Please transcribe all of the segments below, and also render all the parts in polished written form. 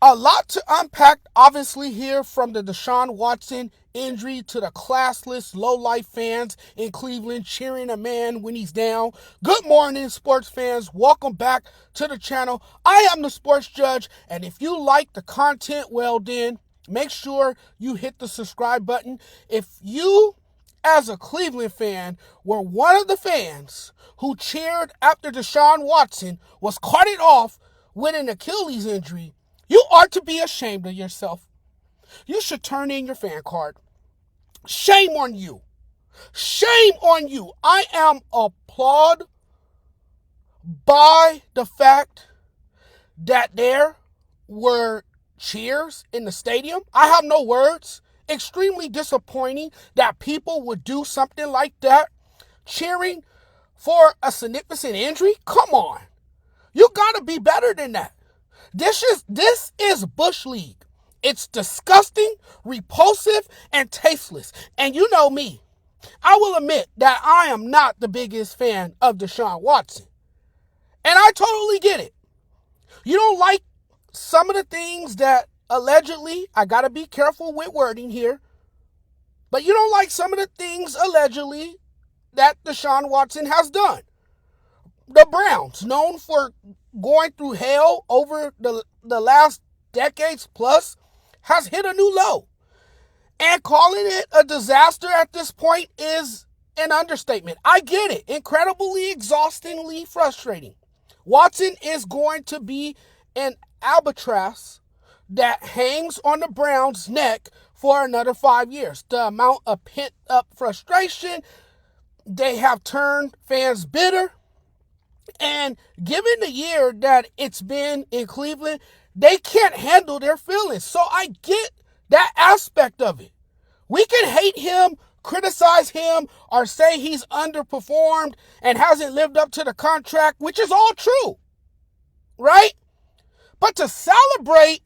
A lot to unpack, obviously, here from the Deshaun Watson injury to the classless, low-life fans in Cleveland cheering a man when he's down. Good morning, sports fans. Welcome back to the channel. I am the Sports Judge, and if you like the content, well then, make sure you hit the subscribe button. If you, as a Cleveland fan, were one of the fans who cheered after Deshaun Watson was carted off with an Achilles injury, you ought to be ashamed of yourself. You should turn in your fan card. Shame on you. Shame on you. I am applauded by the fact that there were cheers in the stadium. I have no words. Extremely disappointing that people would do something like that. Cheering for a significant injury? Come on. You gotta be better than that. This is Bush League. It's disgusting, repulsive, and tasteless. And you know me. I will admit that I am not the biggest fan of Deshaun Watson. And I totally get it. You don't like some of the things that allegedly, I gotta be careful with wording here, but you don't like some of the things allegedly that Deshaun Watson has done. The Browns, known for going through hell over the last decades plus, has hit a new low. And calling it a disaster at this point is an understatement. I get it. Incredibly, exhaustingly frustrating. Watson is going to be an albatross that hangs on the Browns' neck for another 5 years. The amount of pent-up frustration, they have turned fans bitter. And given the year that it's been in Cleveland, they can't handle their feelings. So I get that aspect of it. We can hate him, criticize him, or say he's underperformed and hasn't lived up to the contract, which is all true, right? But to celebrate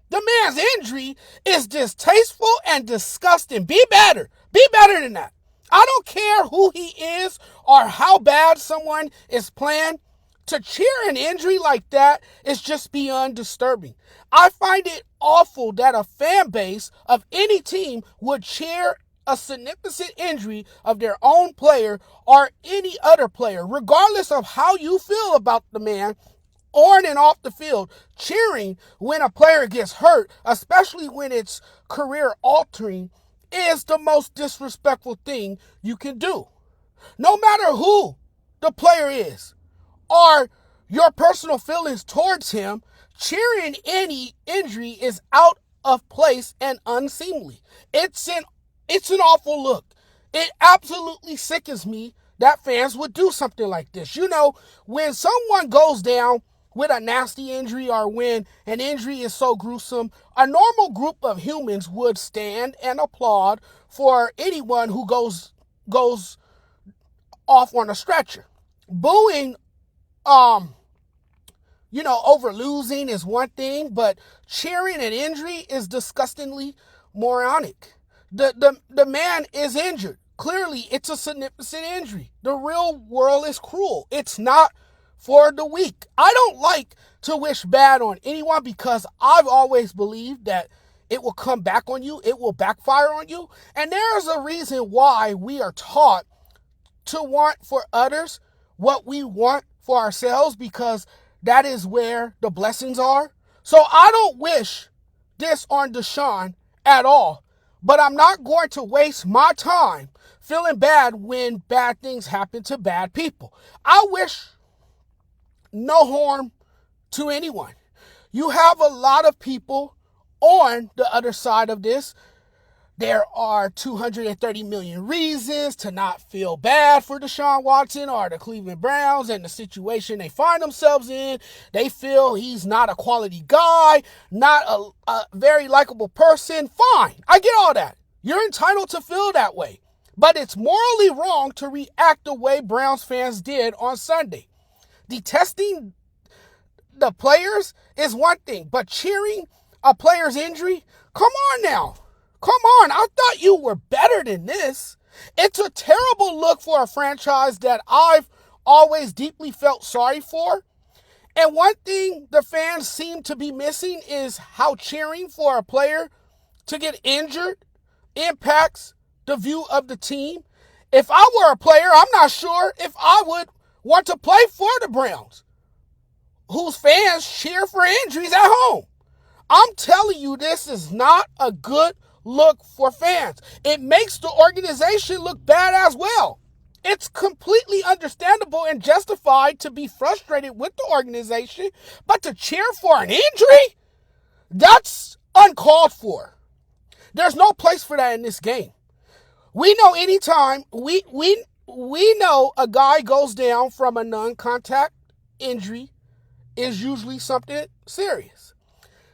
the man's injury is distasteful and disgusting. Be better. Be better than that. I don't care who he is or how bad someone is playing. To cheer an injury like that is just beyond disturbing. I find it awful that a fan base of any team would cheer a significant injury of their own player or any other player, regardless of how you feel about the man on and off the field. Cheering when a player gets hurt, especially when it's career altering, is the most disrespectful thing you can do. No matter who the player is or your personal feelings towards him, cheering any injury is out of place and unseemly. It's an awful look. It absolutely sickens me that fans would do something like this. You know, when someone goes down with a nasty injury or when an injury is so gruesome, a normal group of humans would stand and applaud for anyone who goes off on a stretcher. Booing, over losing is one thing, but cheering an injury is disgustingly moronic. The man is injured. Clearly, it's a significant injury. The real world is cruel. It's not for the weak. I don't like to wish bad on anyone because I've always believed that it will come back on you. It will backfire on you. And there is a reason why we are taught to want for others what we want for ourselves, because that is where the blessings are. So I don't wish this on Deshaun at all, but I'm not going to waste my time feeling bad when bad things happen to bad people. I wish no harm to anyone. You have a lot of people on the other side of this. There are 230 million reasons to not feel bad for Deshaun Watson or the Cleveland Browns and the situation they find themselves in. They feel he's not a quality guy, not a very likable person. Fine, I get all that. You're entitled to feel that way. But it's morally wrong to react the way Browns fans did on Sunday. Detesting the players is one thing, but cheering a player's injury? Come on now. Come on. I thought you were better than this. It's a terrible look for a franchise that I've always deeply felt sorry for. And one thing the fans seem to be missing is how cheering for a player to get injured impacts the view of the team. If I were a player, I'm not sure if I would want to play for the Browns, whose fans cheer for injuries at home. I'm telling you, this is not a good look for fans. It makes the organization look bad as well. It's completely understandable and justified to be frustrated with the organization, but to cheer for an injury? That's uncalled for. There's no place for that in this game. We know anytime we know a guy goes down from a non-contact injury is usually something serious.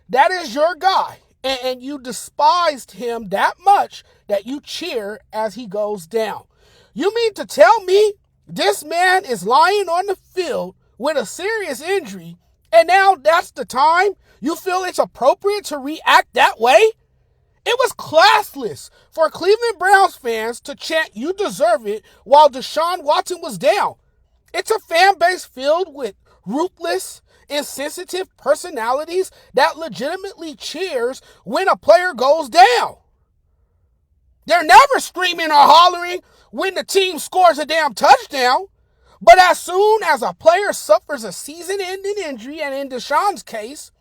That is your guy, and you despised him that much that you cheer as he goes down. You mean to tell me this man is lying on the field with a serious injury, and now that's the time you feel it's appropriate to react that way? It was classless for Cleveland Browns fans to chant "you deserve it" while Deshaun Watson was down. It's a fan base filled with ruthless, insensitive personalities that legitimately cheers when a player goes down. They're never screaming or hollering when the team scores a damn touchdown. But as soon as a player suffers a season-ending injury, and in Deshaun's case,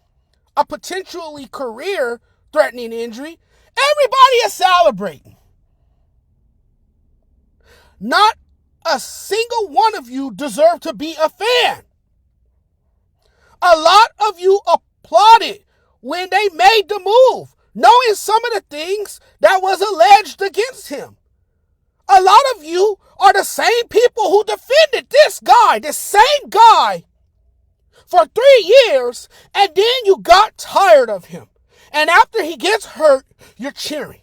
a potentially career-threatening injury, everybody is celebrating. Not a single one of you deserve to be a fan. A lot of you applauded when they made the move, knowing some of the things that was alleged against him. A lot of you are the same people who defended this same guy, for 3 years, and then you got tired of him. And after he gets hurt, you're cheering.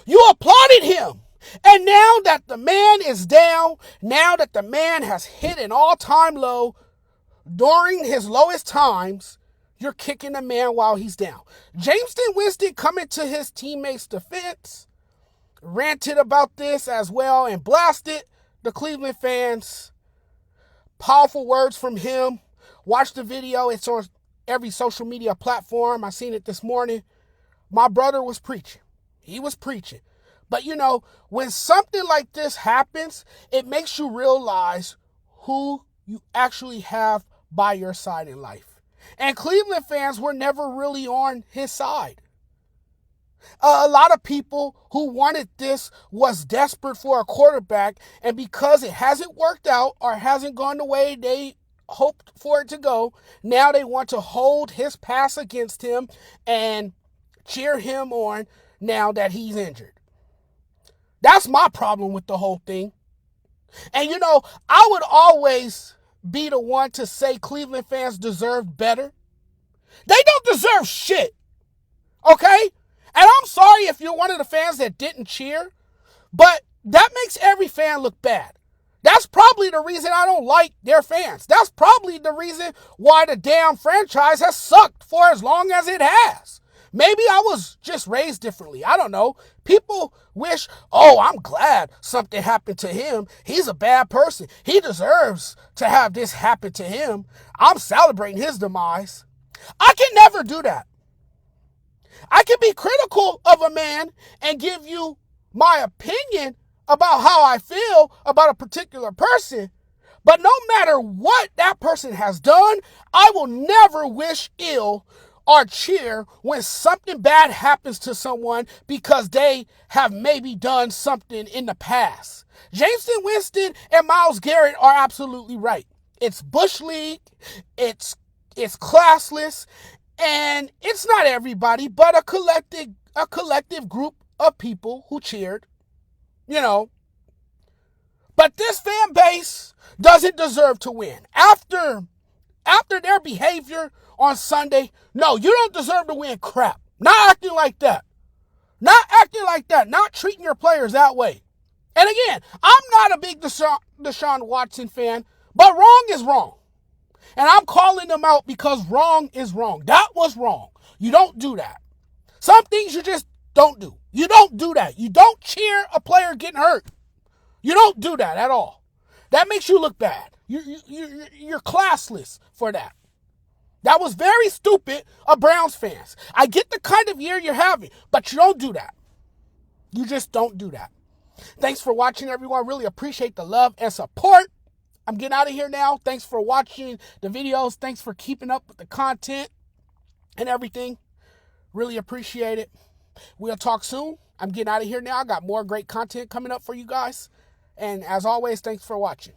You applauded him. And now that the man is down, now that the man has hit an all-time low, during his lowest times, you're kicking the man while he's down. Jameson Winston, coming to his teammates' defense, ranted about this as well and blasted the Cleveland fans. Powerful words from him. Watch the video. It's on every social media platform. I seen it this morning. My brother was preaching. He was preaching. But when something like this happens, it makes you realize who you actually have by your side in life. And Cleveland fans were never really on his side. A lot of people who wanted this was desperate for a quarterback, and because it hasn't worked out or hasn't gone the way they hoped for it to go, now they want to hold his pass against him and cheer him on now that he's injured. That's my problem with the whole thing. And I would always be the one to say Cleveland fans deserve better. They don't deserve shit. Okay? And I'm sorry if you're one of the fans that didn't cheer, but that makes every fan look bad. That's probably the reason I don't like their fans. That's probably the reason why the damn franchise has sucked for as long as it has. Maybe I was just raised differently. I don't know. People wish, I'm glad something happened to him. He's a bad person. He deserves to have this happen to him. I'm celebrating his demise. I can never do that. I can be critical of a man and give you my opinion about how I feel about a particular person. But no matter what that person has done, I will never wish ill or cheer when something bad happens to someone because they have maybe done something in the past. Jameson Winston and Myles Garrett are absolutely right. It's Bush League, it's classless, and it's not everybody, but a collective group of people who cheered, But this fan base doesn't deserve to win. After their behavior on Sunday, no, you don't deserve to win crap. Not acting like that. Not treating your players that way. And again, I'm not a big Deshaun Watson fan, but wrong is wrong. And I'm calling them out because wrong is wrong. That was wrong. You don't do that. Some things you just don't do. You don't do that. You don't cheer a player getting hurt. You don't do that at all. That makes you look bad. You're classless for that. That was very stupid of Browns fans. I get the kind of year you're having, but you don't do that. You just don't do that. Thanks for watching, everyone. Really appreciate the love and support. I'm getting out of here now. Thanks for watching the videos. Thanks for keeping up with the content and everything. Really appreciate it. We'll talk soon. I'm getting out of here now. I got more great content coming up for you guys. And as always, thanks for watching.